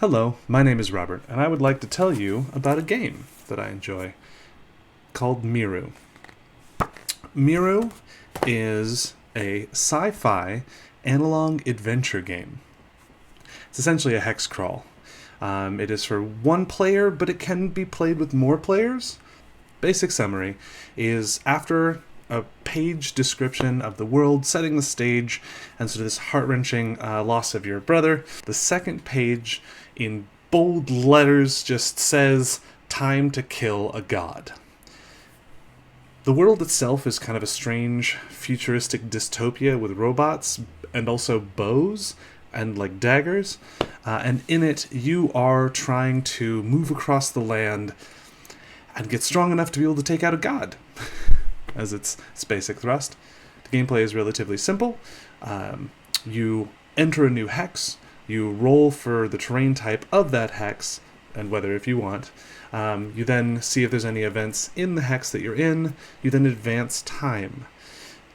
Hello, my name is Robert, and I would like to tell you about a game that I enjoy called MIRU. MIRU is a sci-fi analog adventure game. It's essentially a hex crawl. It is for one player, but it can be played with more players. Basic summary is after a page description of the world, setting the stage, and sort of this heart-wrenching loss of your brother, the second page in bold letters just says, "Time to kill a god." The world itself is kind of a strange, futuristic dystopia with robots and also bows and like daggers, and in it you are trying to move across the land and get strong enough to be able to take out a god, as its basic thrust. The gameplay is relatively simple. You enter a new hex, you roll for the terrain type of that hex, and whether if you want. You then see if there's any events in the hex that you're in. You then advance time.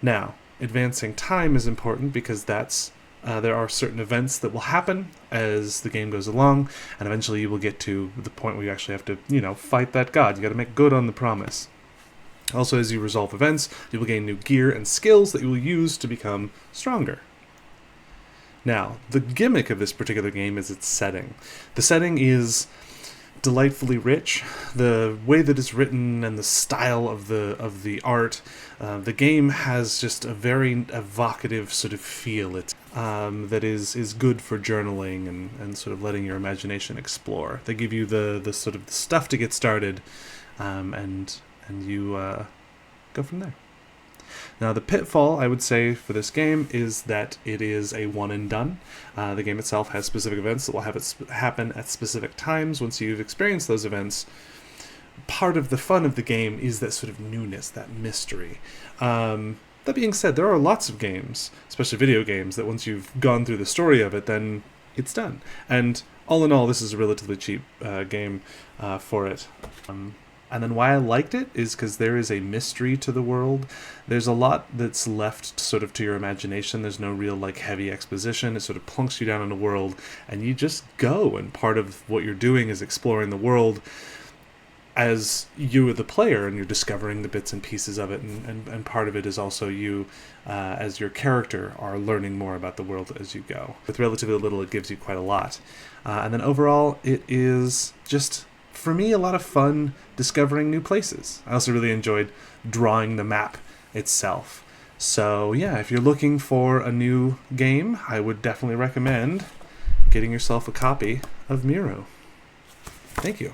Now, advancing time is important because there are certain events that will happen as the game goes along, and eventually you will get to the point where you actually have to, fight that god. You got to make good on the promise. Also, as you resolve events, you will gain new gear and skills that you will use to become stronger. Now, the gimmick of this particular game is its setting. The setting is delightfully rich. The way that it's written and the style of the art, the game has just a very evocative sort of feel that is good for journaling and sort of letting your imagination explore. They give you the sort of the stuff to get started, and you go from there. Now, the pitfall, I would say, for this game is that it is a one and done. The game itself has specific events that will have it happen at specific times. Once you've experienced those events, part of the fun of the game is that sort of newness, that mystery. That being said, there are lots of games, especially video games, that once you've gone through the story of it, then it's done. And all in all, this is a relatively cheap game for it. And then why I liked it is because there is a mystery to the world. There's a lot that's left sort of to your imagination. There's no real heavy exposition. It sort of plunks you down in a world and you just go. And part of what you're doing is exploring the world as you are the player, and you're discovering the bits and pieces of it. And part of it is also you, as your character, are learning more about the world as you go. With relatively little, it gives you quite a lot. And then overall, it is just, for me, a lot of fun discovering new places. I also really enjoyed drawing the map itself. So yeah, if you're looking for a new game, I would definitely recommend getting yourself a copy of MIRU. Thank you.